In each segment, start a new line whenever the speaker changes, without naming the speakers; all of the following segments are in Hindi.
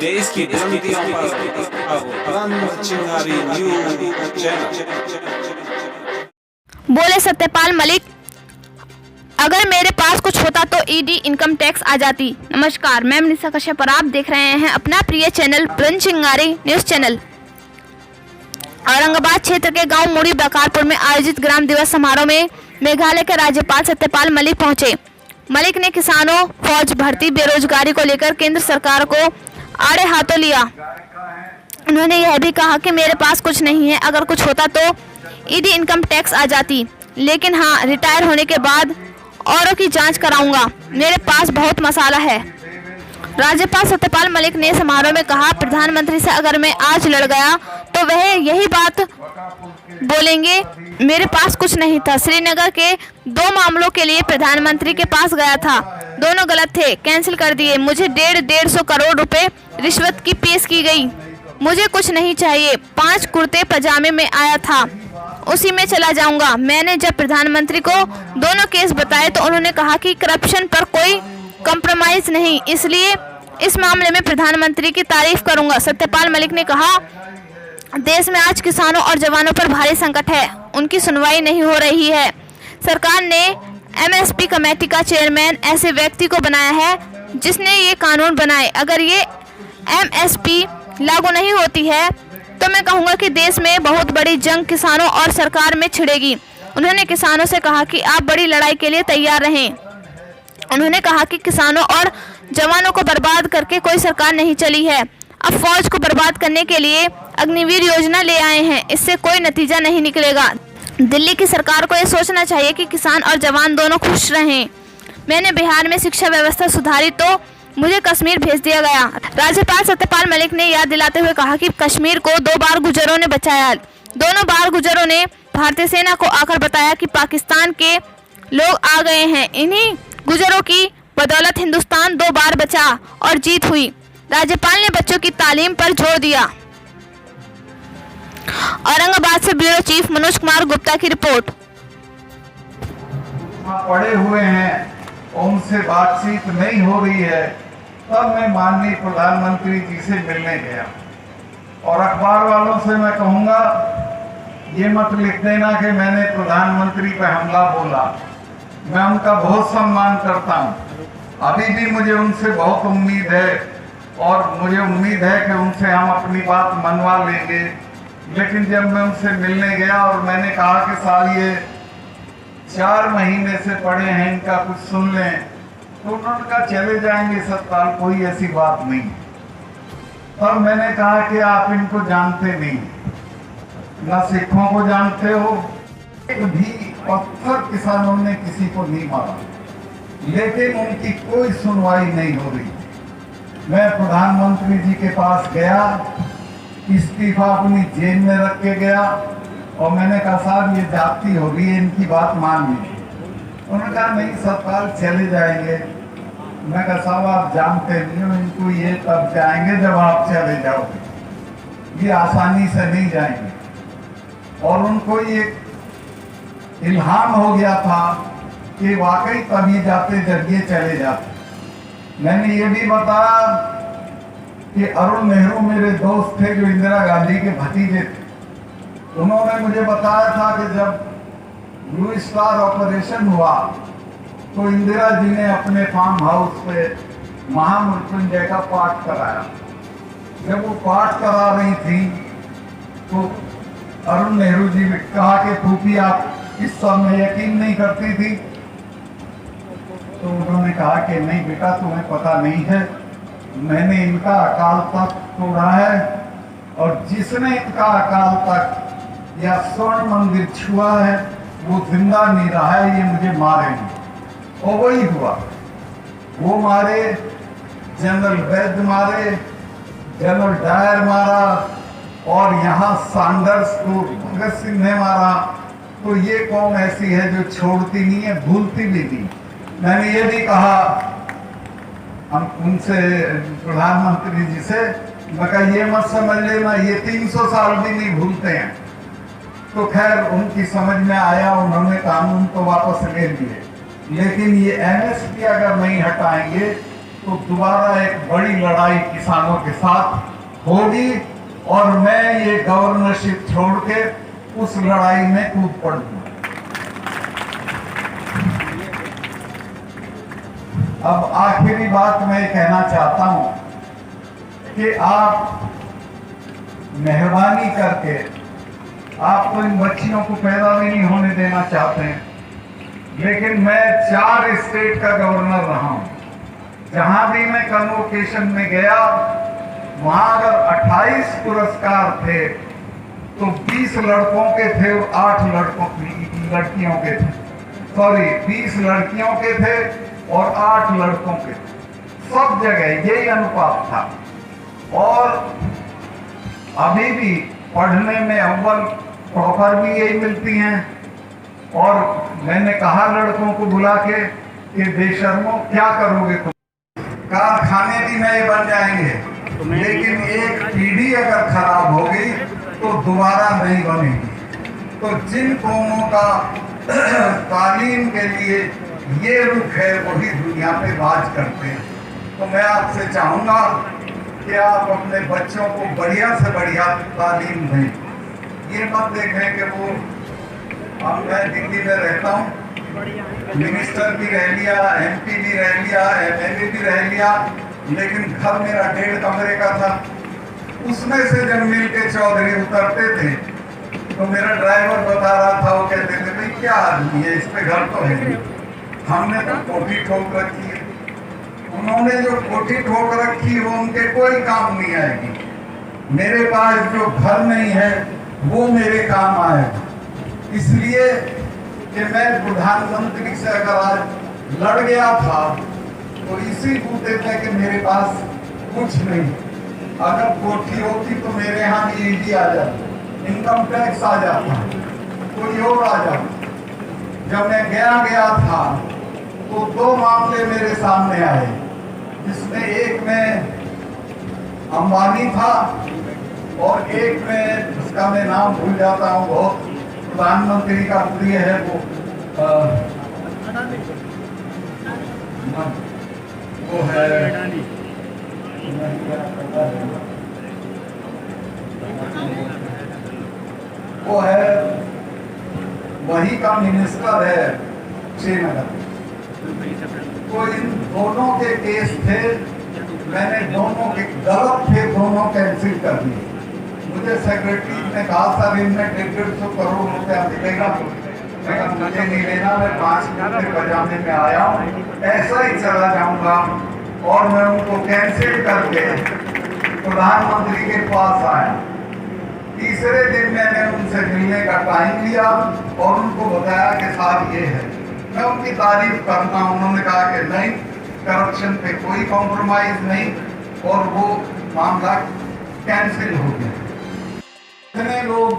देश की बुलंदियों पर अब तुरंत चिंगारी न्यूज चैनल।
बोले सत्यपाल मलिक, अगर मेरे पास कुछ होता तो ईडी इनकम टैक्स आ जाती। नमस्कार, मैं मनीषा कश्यप और आप देख रहे हैं अपना प्रिय चैनल बुलंद चिंगारी न्यूज चैनल। औरंगाबाद क्षेत्र के गांव मुड़ी बकारपुर में आयोजित ग्राम दिवस समारोह में मेघालय के राज्यपाल सत्यपाल मलिक पहुंचे। मलिक ने किसानों, फौज भर्ती, बेरोजगारी को लेकर केंद्र सरकार को आड़े हाथों लिया। उन्होंने यह भी कहा कि मेरे पास कुछ नहीं है, अगर कुछ होता तो ईडी इनकम टैक्स आ जाती, लेकिन हाँ, रिटायर होने के बाद औरों की जांच कराऊंगा, मेरे पास बहुत मसाला है। राज्यपाल सत्यपाल मलिक ने समारोह में कहा, प्रधानमंत्री से अगर मैं आज लड़ गया तो वह यही बात बोलेंगे, मेरे पास कुछ नहीं था। श्रीनगर के 2 मामलों के लिए प्रधानमंत्री के पास गया था, दोनों गलत थे, कैंसिल कर दिए। मुझे 150 करोड़ रुपए रिश्वत की पेश की गई। मुझे कुछ नहीं चाहिए, 5 कुर्ते पजामे में आया था, उसी में चला जाऊंगा। मैंने जब प्रधानमंत्री को दोनों केस बताए तो उन्होंने कहा कि करप्शन पर कोई कॉम्प्रोमाइज नहीं, इसलिए इस मामले में प्रधानमंत्री की तारीफ करूंगा। सत्यपाल मलिक ने कहा, देश में आज किसानों और जवानों पर भारी संकट है, उनकी सुनवाई नहीं हो रही है। सरकार ने एमएसपी कमेटी का चेयरमैन ऐसे व्यक्ति को बनाया है जिसने ये कानून बनाए। अगर ये एमएसपी लागू नहीं होती है तो मैं कहूँगा कि देश में बहुत बड़ी जंग किसानों और सरकार में छिड़ेगी। उन्होंने किसानों से कहा कि आप बड़ी लड़ाई के लिए तैयार रहें। उन्होंने कहा कि किसानों और जवानों को बर्बाद करके कोई सरकार नहीं चली है, अब फौज को बर्बाद करने के लिए अग्निवीर योजना ले आए हैं, इससे कोई नतीजा नहीं निकलेगा। दिल्ली की सरकार को ये सोचना चाहिए कि किसान और जवान दोनों खुश रहें। मैंने बिहार में शिक्षा व्यवस्था सुधारी तो मुझे कश्मीर भेज दिया गया। राज्यपाल सत्यपाल मलिक ने याद दिलाते हुए कहा कि कश्मीर को 2 बार गुजरों ने बचाया। दोनों बार गुजरों ने भारतीय सेना को आकर बताया कि पाकिस्तान के लोग आ गए हैं। इन्हीं गुजरों की बदौलत हिंदुस्तान 2 बार बचा और जीत हुई। राज्यपाल ने बच्चों की तालीम पर जोर दिया। औरंगाबाद से ब्यूरो चीफ मनोज कुमार गुप्ता की रिपोर्ट।
पड़े हुए हैं, उनसे बातचीत नहीं हो रही है, तब मैं माननीय प्रधानमंत्री जी से मिलने गया। और अखबार वालों से मैं कहूंगा, ये मत लिख देना कि मैंने प्रधानमंत्री पर हमला बोला। मैं उनका बहुत सम्मान करता हूं, अभी भी मुझे उनसे बहुत उम्मीद है और मुझे उम्मीद है कि उनसे हम अपनी बात मनवा लेंगे। लेकिन जब मैं उनसे मिलने गया और मैंने कहा कि साहब ये 4 महीने से पड़े हैं, इनका कुछ सुन लें, तो उन्होंने कहा चले जाएंगे सत्पाल, कोई ऐसी बात नहीं। तब मैंने कहा कि आप इनको जानते नहीं, ना सिखों को जानते हो, एक भी पत्थर किसानों ने किसी को नहीं मारा, लेकिन उनकी कोई सुनवाई नहीं हो रही। मैं प्रधानमंत्री जी के पास गया, इस्तीफा अपनी जेब में रख के गया और मैंने कहा साहब ये जाती हो रही है, इनकी बात मान लीजिए। उन्होंने कहा नहीं सत्पाल चले जाएंगे। मैं कहा साहब आप जानते नहीं हो, इनको ये तब जाएंगे जब आप चले जाओगे, ये आसानी से नहीं जाएंगे। और उनको ये इल्हाम हो गया था कि वाकई तभी जाते जब ये चले जाते। मैंने ये भी बताया कि अरुण नेहरू मेरे दोस्त थे जो इंदिरा गांधी के भतीजे थे। उन्होंने मुझे बताया था कि जब ब्लू स्टार ऑपरेशन हुआ तो इंदिरा जी ने अपने फार्म हाउस पे महामृत्युंजय का पाठ कराया। जब वो पाठ करा रही थी तो अरुण नेहरू जी ने कहा कि फूफी आप इस सब में यकीन नहीं करती थी? तो उन्होंने कहा कि नहीं बेटा, तुम्हें पता नहीं है, मैंने इनका अकाल तख्त तोड़ा है और जिसने इनका अकाल तख्त या स्वर्ण मंदिर छुआ है वो जिंदा नहीं रहा है, ये मुझे मारेंगे। और वही हुआ, वो मारे, जनरल वैद्य मारे, जनरल डायर मारा और यहाँ सैंडर्स को भगत सिंह ने मारा। तो ये कौम ऐसी है जो छोड़ती नहीं है, भूलती भी नहीं। मैंने ये भी कहा हम उनसे, प्रधानमंत्री जी से, मैं कहा ये मत समझ लेना ये 300 साल भी नहीं भूलते हैं। तो खैर उनकी समझ में आया, उन्होंने कानून तो वापस ले लिए। लेकिन ये एमएसपी अगर नहीं हटाएंगे तो दोबारा एक बड़ी लड़ाई किसानों के साथ होगी और मैं ये गवर्नरशिप छोड़ के उस लड़ाई में कूद पड़ूंगा। अब आखिरी बात मैं कहना चाहता हूं कि आप मेहरबानी करके, आप तो इन बच्चियों को पैदा भी नहीं होने देना चाहते हैं, लेकिन मैं 4 स्टेट का गवर्नर रहा हूं। जहां भी मैं कन्वोकेशन में गया वहां अगर 28 पुरस्कार थे तो 20 लड़कों के थे और 8 लड़कियों के थे। सॉरी, 20 लड़कियों के थे और 8 लड़कों के थे। सब जगह यही अनुपात था। और अभी भी पढ़ने में अव्वल टॉपर भी यही मिलती हैं। और मैंने कहा लड़कों को बुला के कि बेशर्मो क्या करोगे तुम, कारखाने भी नए बन जाएंगे, लेकिन एक पीढ़ी अगर खराब हो गई तो दोबारा नहीं बनेगी। तो जिन कौमों का तालीम के लिए ये रुख है वही दुनिया पे राज करते हैं। तो मैं आपसे चाहूंगा कि आप अपने बच्चों को बढ़िया से बढ़िया तालीम दें। ये मत देखें कि वो, अब मैं दिल्ली में रहता हूँ, मिनिस्टर भी रह लिया, MP भी रह लिया, MLA भी रह लिया, लेकिन घर मेरा 1.5 कमरे का था। उसमें से जब मिल के चौधरी उतरते थे तो मेरा ड्राइवर बता रहा था, वो कहते थे भाई क्या आदमी है, इस पे घर तो है नहीं। हमने तो कोठी ठोक रखी है। उन्होंने जो कोठी ठोक रखी वो उनके कोई काम नहीं आएगी। मेरे पास जो घर नहीं है वो मेरे काम आएगा। इसलिए कि मैं प्रधानमंत्री से अगर आज लड़ गया था तो इसी बूते थे कि मेरे पास कुछ नहीं। अगर कोठी होती तो मेरे यहाँ ED आ जाता, इनकम टैक्स आ जाता, कोई और आ जाता। जब मैं गया था तो 2 मामले मेरे सामने आए, जिसमें एक में अंबानी था और एक में, उसका मैं नाम भूल जाता हूँ, बहुत प्रधानमंत्री का प्रिय है वो है वही का मिनिस्टर है श्रीनगर। तो इन दोनों के केस थे, मैंने दोनों के गलत थे, दोनों कैंसिल कर दिए। मुझे सेक्रेटरी ने कहा सर इनमें 150 करोड़ रुपया मिलेगा, मुझे नहीं लेना, मैं 5 मिनट में पजामे में आया हूँ, ऐसा ही चला जाऊंगा। और मैं उनको कैंसिल करके प्रधानमंत्री के पास आया। तीसरे दिन मैंने उनसे मिलने का टाइम लिया और उनको बताया कि साहब ये है। मैं उनकी तारीफ करता हूँ। उन्होंने कहा कि नहीं, करप्शन पे कोई कॉम्प्रोमाइज नहीं, और वो मामला कैंसिल हो गया। इतने लोग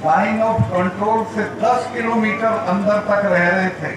लाइन ऑफ कंट्रोल से 10 किलोमीटर अंदर तक रह रहे थे,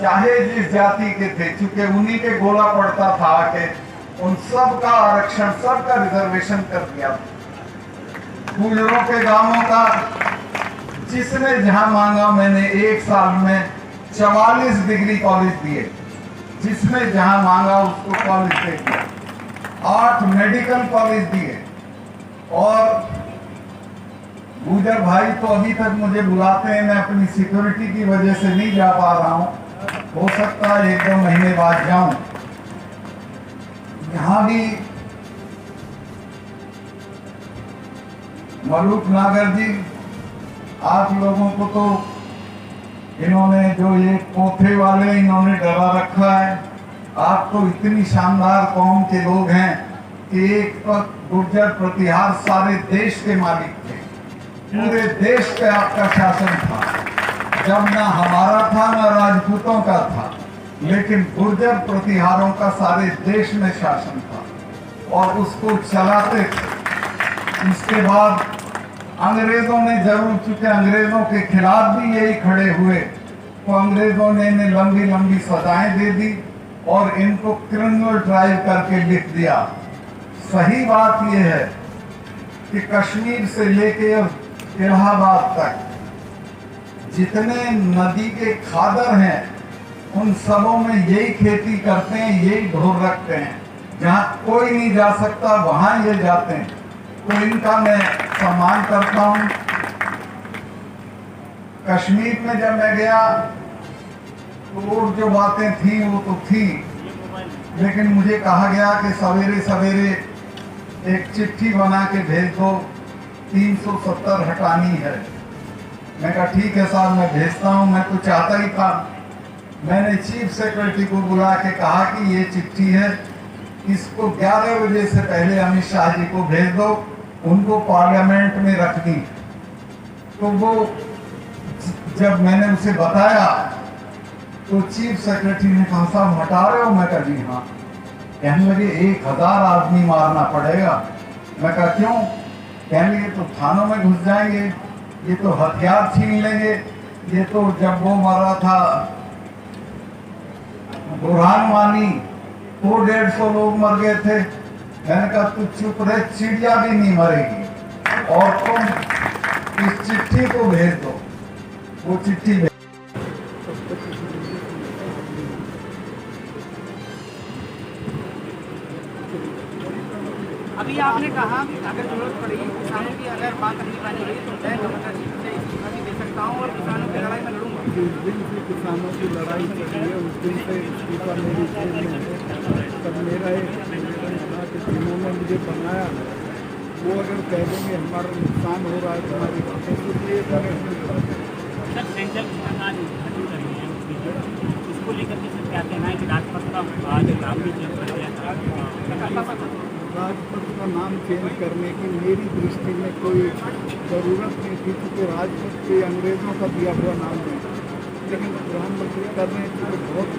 चाहे जिस जाति के थे, चूंकि उन्हीं के गोला पड़ता था कि उन सब का आरक्षण, सबका रिजर्वेशन कर दिया। गुजरों के गांवों का जिसने जहां मांगा, मैंने 1 साल में 44 डिग्री कॉलेज दिए, जिसने जहां मांगा उसको कॉलेज दे दिया। 8 मेडिकल कॉलेज दिए। और गुजर भाई तो अभी तक मुझे बुलाते हैं, मैं अपनी सिक्योरिटी की वजह से नहीं जा पा रहा हूं, हो सकता है 1-2 महीने बाद जाऊं। यहां भी मलूक नागर जी, आप लोगों को तो इन्होंने जो ये पोथे वाले इन्होंने डरा रखा है। आप तो इतनी शानदार कौम के लोग हैं कि एक वक्त गुर्जर प्रतिहार सारे देश के मालिक थे, पूरे देश पे आपका शासन था। जब ना हमारा था ना राजपूतों का था, लेकिन गुर्जर प्रतिहारों का सारे देश में शासन था और उसको चलाते थे। इसके बाद अंग्रेजों ने जरूर, चूंकि अंग्रेजों के खिलाफ भी यही खड़े हुए, तो अंग्रेजों ने इन्हें लंबी लंबी सजाएं दे दी और इनको क्रिमिनल ट्रायल करके लिख दिया। सही बात यह है कि कश्मीर से लेके इलाहाबाद तक जितने नदी के खादर हैं उन सबों में यही खेती करते हैं, यही ढोर रखते हैं। जहाँ कोई नहीं जा सकता वहां ये जाते हैं, तो इनका मैं सम्मान करता हूँ। कश्मीर में जब मैं गया तो जो बातें थी वो तो थी, लेकिन मुझे कहा गया कि सवेरे सवेरे एक चिट्ठी बना के भेज दो, 370 हटानी है। मैं कहा ठीक है साहब, मैं भेजता हूँ। मैं तो चाहता ही था। मैंने चीफ सेक्रेटरी को बुला के कहा कि ये चिट्ठी है, इसको 11 बजे से पहले अमित शाह जी को भेज दो, उनको पार्लियामेंट में रखनी। तो वो जब मैंने उसे बताया तो चीफ सेक्रेटरी ने कहा साहब हटा रहे हो? मैं कहा जी हाँ। कहने लगे 1000 आदमी मारना पड़ेगा। मैं कहा क्यों? कहने लगे तो थानों में घुस जाएंगे, ये तो हथियार छीन लेंगे, ये तो जब वो मरा था बुरहान वानी तो 150 लोग मर गए थे। मैंने कहा तू चुप रहे, चिड़िया भी नहीं मरेगी, और तुम इस चिट्ठी को भेज दो। वो चिट्ठी भेज।
अभी आपने कहा कि अगर जरूरत पड़ेगी किसानों की, अगर बात नहीं मानी गई तो मैं गवर्नर से इस्तीफा भी दे सकता हूँ और किसानों की लड़ाई में लड़ूंगा।
जिस दिन से किसानों की लड़ाई चल रही है उस दिन से इस्तीफा मेरी जेब में है। तब मेरा एक निवेदन था कि जिन्होंने मुझे बनाया है वो अगर कह देंगे हमारा नुकसान हो रहा है तुम्हारी बातों के लिए
सर सेंट्रल किसान आज उद्घाटन कर रहे हैं, इसको लेकर के सर क्या कहना है कि राजपथ का आज नाम भी चेंज कर दिया था?
राजपथ का नाम चेंज करने की मेरी दृष्टि में कोई ज़रूरत नहीं थी, क्योंकि राजपथ के अंग्रेज़ों का दिया हुआ नाम नहीं, लेकिन प्रधानमंत्री कर रहे हैं तो बहुत